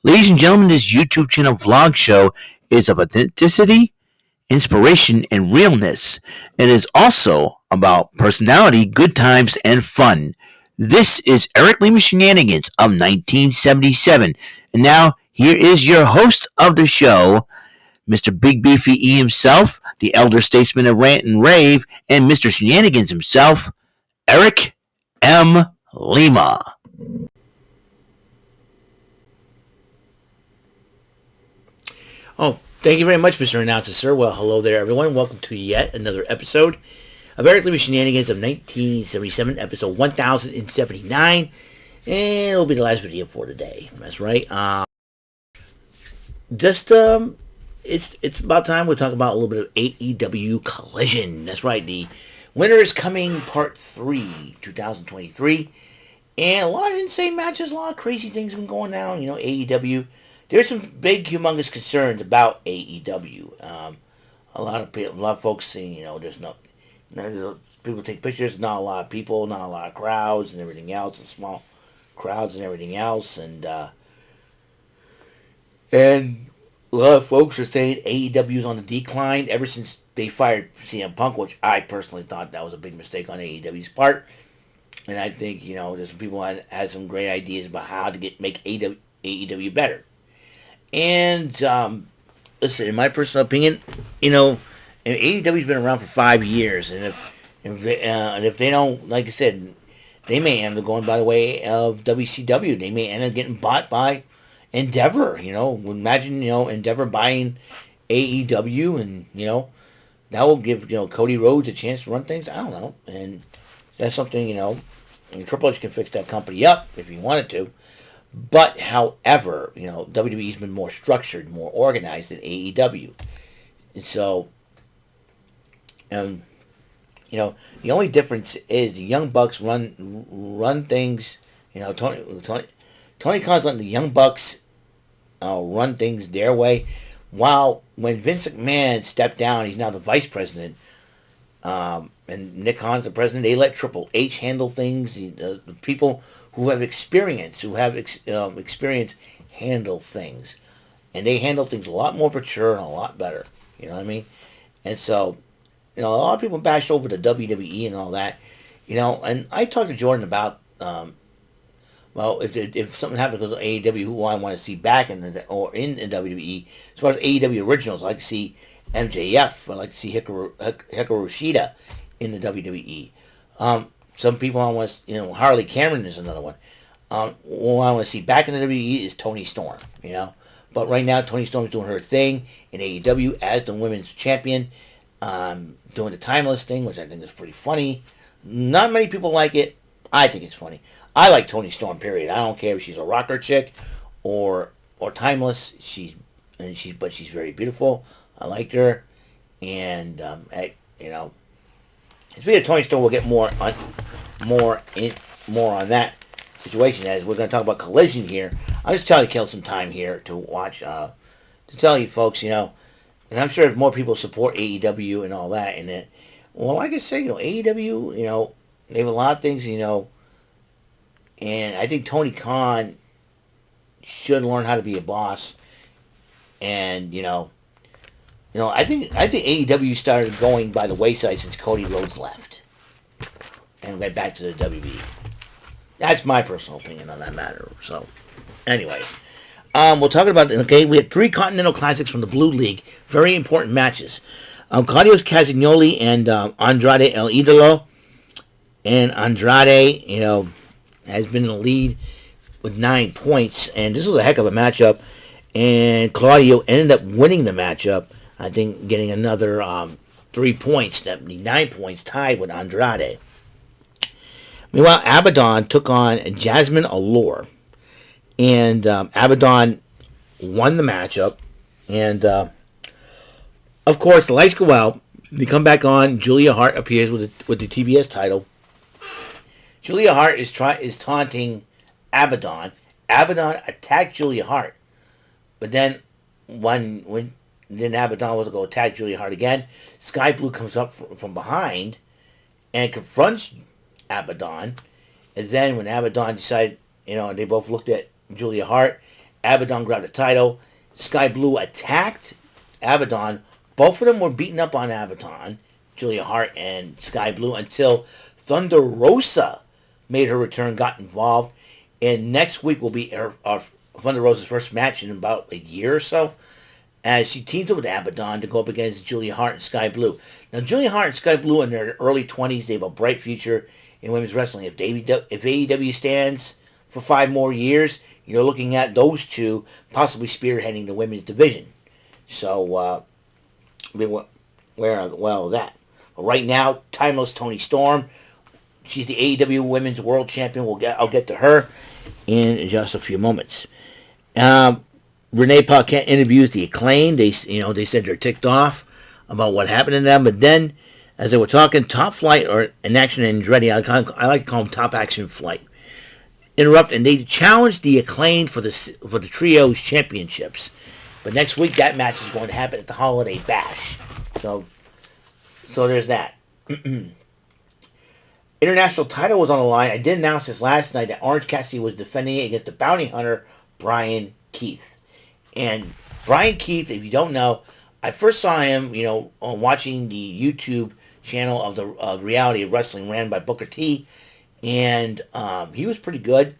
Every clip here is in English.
Ladies and gentlemen, this YouTube channel vlog show is of authenticity, inspiration, and realness. It is also about personality, good times, and fun. This is Eric Lima Shenanigans of 1977. And now, here is your host of the show, Mr. Big Beefy E himself, the elder statesman of Rant and Rave, and Mr. Shenanigans himself, Eric M. Lima. Oh, thank you very much, Mr. Announcer, sir. Well, hello there, everyone. Welcome to yet another episode of Eric Lima Shenanigans of 1977, episode 1079. And it'll be the last video for today. That's right. It's about time we talk about a little bit of AEW Collision. That's right. The Winter is Coming Part 3, 2023. And a lot of insane matches, a lot of crazy things have been going down. AEW. There's some big, humongous concerns about AEW. A lot of folks saying, people take pictures, not a lot of people, not a lot of crowds and everything else, and small crowds and everything else, and a lot of folks are saying AEW's on the decline ever since they fired CM Punk, which I personally thought that was a big mistake on AEW's part. And I think, there's some people that had some great ideas about how to make AEW better. And, listen, in my personal opinion, AEW's been around for 5 years, and if they don't, like I said, they may end up going by the way of WCW. They may end up getting bought by Endeavor. Imagine, Endeavor buying AEW, and, that will give, Cody Rhodes a chance to run things. I don't know. And that's something, Triple H can fix that company up if he wanted to. But, however, WWE's been more structured, more organized than AEW. And so, the only difference is the Young Bucks run things. Tony Khan's letting the Young Bucks run things their way. While when Vince McMahon stepped down, he's now the vice president. And Nick Khan's the president. They let Triple H handle things. The people who have experience, handle things, and they handle things a lot more mature and a lot better. You know what I mean? And so, a lot of people bash over the WWE and all that. And I talked to Jordan about, if something happens because of AEW, who I want to see back in the WWE. As far as AEW originals, I like to see MJF. I like to see Hikaru Shida in the WWE. Some people I want to, Harley Cameron is another one. What I want to see back in the WWE is Toni Storm, But right now, Toni Storm is doing her thing in AEW as the women's champion, doing the timeless thing, which I think is pretty funny. Not many people like it. I think it's funny. I like Toni Storm, period. I don't care if she's a rocker chick or timeless. She's very beautiful. I liked her, and speaking of Toni Storm, we'll get more on that situation as we're going to talk about Collision here. I'm just trying to kill some time here to watch, to tell you folks, and I'm sure if more people support AEW and all that, and like I say, AEW, they have a lot of things, and I think Tony Khan should learn how to be a boss, and I think AEW started going by the wayside since Cody Rhodes left and went back to the WWE. That's my personal opinion on that matter. So, anyways, we're talking about, we had 3 Continental Classics from the Blue League. Very important matches. Claudio Castagnoli and Andrade El Idolo. And Andrade, has been in the lead with 9 points. And this was a heck of a matchup. And Claudio ended up winning the matchup. I think getting another 3 points. That 9 points tied with Andrade. Meanwhile, Abaddon took on Jasmine Allure. And Abaddon won the matchup. And, of course, the lights go out. They come back on. Julia Hart appears with the TBS title. Julia Hart is taunting Abaddon. Abaddon attacked Julia Hart. But then, when Abaddon was to go attack Julia Hart again, Sky Blue comes up from behind and confronts Abaddon. And then when Abaddon decided, they both looked at Julia Hart Abaddon grabbed the title. Sky Blue attacked Abaddon. Both of them were beating up on Abaddon, Julia Hart and Sky Blue, until Thunder Rosa made her return, got involved. And next week will be our Thunder Rosa's first match in about a year or so, as she teamed up with Abaddon to go up against Julia Hart and Sky Blue. Now, Julia Hart and Sky Blue in their early 20s, they have a bright future in women's wrestling. If AEW stands for 5 more years, you're looking at those two possibly spearheading the women's division. So, where is that? But right now, Timeless Toni Storm, she's the AEW Women's World Champion. I'll get to her in just a few moments. Renee Paquette interviews the Acclaimed. They said they're ticked off about what happened to them, but then, as they were talking, Top Flight or an Action Andretti, I like to call them Top Action Flight, interrupt, and they challenged the Acclaimed for the trios championships. But next week that match is going to happen at the Holiday Bash. So there's that. International title was on the line. I did announce this last night that Orange Cassidy was defending it against the bounty hunter Brian Keith. And Brian Keith, if you don't know, I first saw him, watching the YouTube channel of the Reality of Wrestling ran by Booker T. And he was pretty good.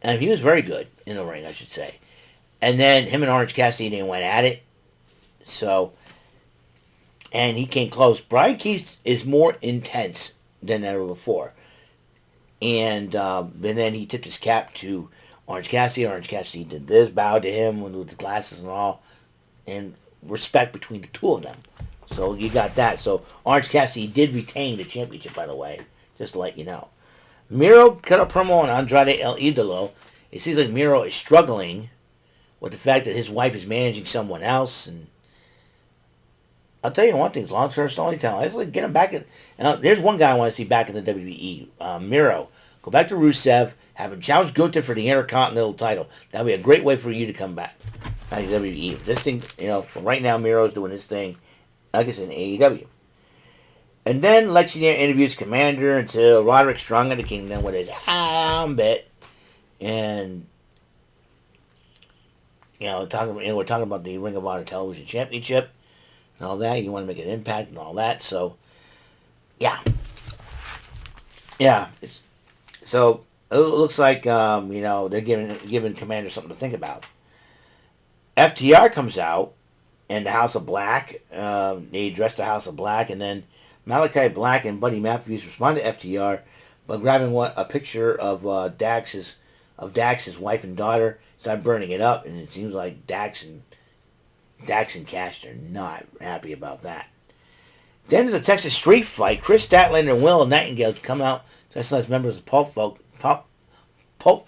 And he was very good in the ring, I should say. And then him and Orange Cassidy, they went at it. So, and he came close. Brian Keith is more intense than ever before. And then he tipped his cap to Orange Cassidy. Orange Cassidy did this, bowed to him with the glasses and all. And respect between the two of them. So you got that. So Orange Cassidy did retain the championship, by the way. Just to let you know. Miro cut a promo on Andrade El Idolo. It seems like Miro is struggling with the fact that his wife is managing someone else. And I'll tell you one thing, long-term storytelling. I just like get him back in. There's one guy I want to see back in the WWE. Miro. Go back to Rusev. Have him challenge Gunther for the Intercontinental title. That would be a great way for you to come back to WWE. This thing, for right now, Miro's doing his thing, I guess, in AEW. And then Lexi Nair interviews Commander until Roderick Strong into Kingdom with his bit. And we're talking about the Ring of Honor Television Championship and all that. You want to make an impact and all that. So, yeah. So, it looks like, they're giving Commander something to think about. FTR comes out and the House of Black. They address the House of Black, and then Malachi Black and Buddy Matthews respond to FTR by grabbing a picture of Dax's wife and daughter, start burning it up, and it seems like Dax and Cash are not happy about that. Then there's a Texas street fight. Chris Statlander and Will Nightingale come out just as members of Pulp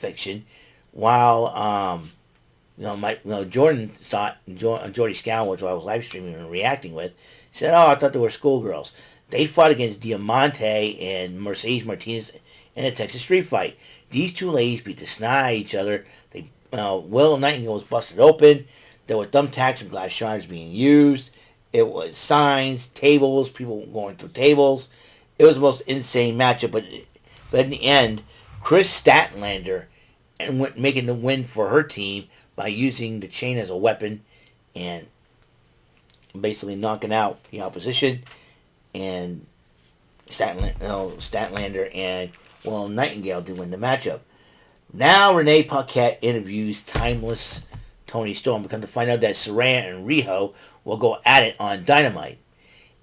Fiction, while Jordan thought, Jordy Scow, which I was live streaming and reacting with, said, "Oh, I thought they were schoolgirls." They fought against Diamante and Mercedes Martinez in a Texas street fight. These two ladies beat the snot out of each other. Will Nightingale was busted open. There were thumbtacks and glass shards being used. It was signs, tables, people going through tables. It was the most insane matchup, but in the end, Chris Statlander making the win for her team by using the chain as a weapon and basically knocking out the opposition. And Statlander and Will Nightingale did win the matchup. Now Renee Paquette interviews Timeless Toni Storm. We come to find out that Saraya and Riho will go at it on Dynamite.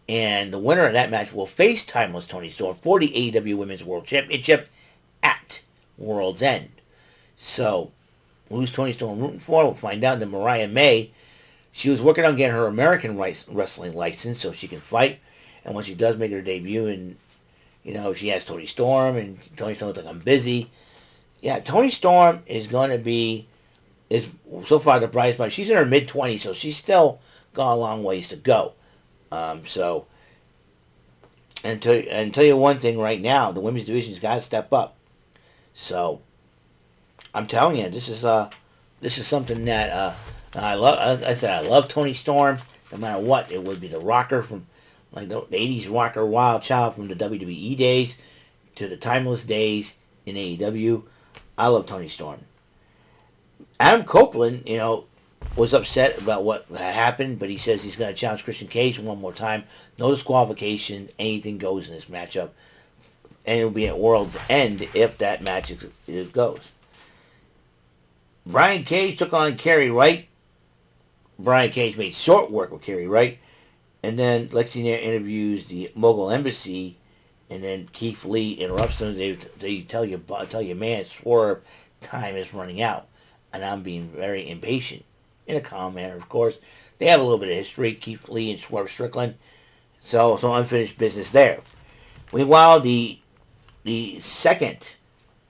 And the winner of that match will face Timeless Toni Storm for the AEW Women's World Championship at World's End. So, who's Toni Storm rooting for? We'll find out. Then Mariah May, she was working on getting her American wrestling license so she can fight. And when she does make her debut, and she has Toni Storm, and Toni Storm's like, "I'm busy." Yeah, Toni Storm is so far the brightest spot. She's in her mid-20s, so she's still got a long ways to go. And tell you one thing right now, the women's division's got to step up. So I'm telling you, this is something that I love. I said I love Toni Storm. No matter what, it would be the rocker from like the 80s rocker wild child from the WWE days to the timeless days in AEW. I love Toni Storm. Adam Copeland, was upset about what happened, but he says he's going to challenge Christian Cage one more time. No disqualification. Anything goes in this matchup. And it'll be at World's End if that match goes. Brian Cage took on Kerry Wright. Brian Cage made short work with Kerry Wright. And then Lexi Nair interviews the Mogul Embassy. And then Keith Lee interrupts them. They tell you, man, Swerve, time is running out. And I'm being very impatient. In a calm manner, of course. They have a little bit of history, Keith Lee and Swerve Strickland. So unfinished business there. Meanwhile, the second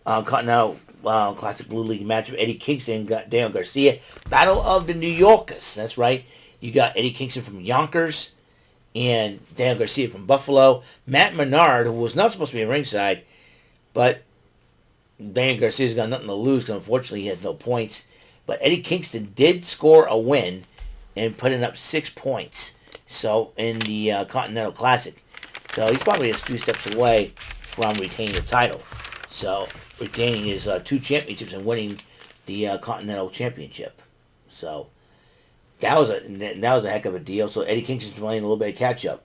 Continental Classic Blue League match of Eddie Kingston got Daniel Garcia. Battle of the New Yorkers. That's right. You got Eddie Kingston from Yonkers and Daniel Garcia from Buffalo. Matt Menard, who was not supposed to be at ringside, but Daniel Garcia's got nothing to lose because unfortunately he has no points. But Eddie Kingston did score a win and putting up 6 points. So in the Continental Classic. So he's probably a few steps away from retaining the title. So retaining his 2 championships and winning the Continental Championship. So that was a heck of a deal. So Eddie Kingston's playing a little bit of catch up.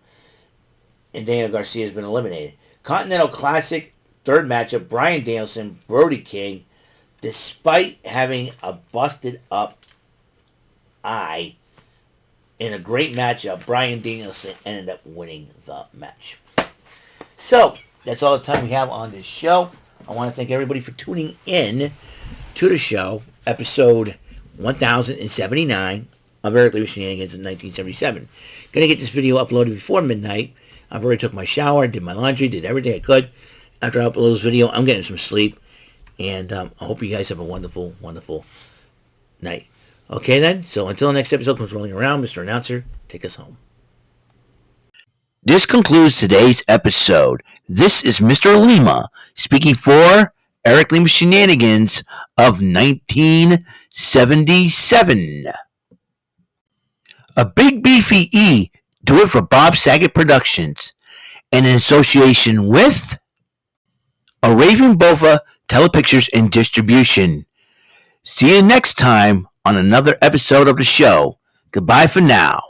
And Daniel Garcia has been eliminated. Continental Classic, third matchup, Bryan Danielson, Brody King. Despite having a busted up eye in a great matchup, Bryan Danielson ended up winning the match. So, that's all the time we have on this show. I want to thank everybody for tuning in to the show, episode 1079 of Eric Lima Shenanigans in 1977. Gonna get this video uploaded before midnight. I've already took my shower, did my laundry, did everything I could. After I upload this video, I'm getting some sleep. And I hope you guys have a wonderful, wonderful night. Okay, then. So until the next episode comes rolling around, Mr. Announcer, take us home. This concludes today's episode. This is Mr. Lima speaking for Eric Lima Shenanigans of 1977. A Big Beefy E, do it for Bob Saget Productions. And in association with a Raven Bova Telepictures and Distribution. See you next time on another episode of the show. Goodbye for now.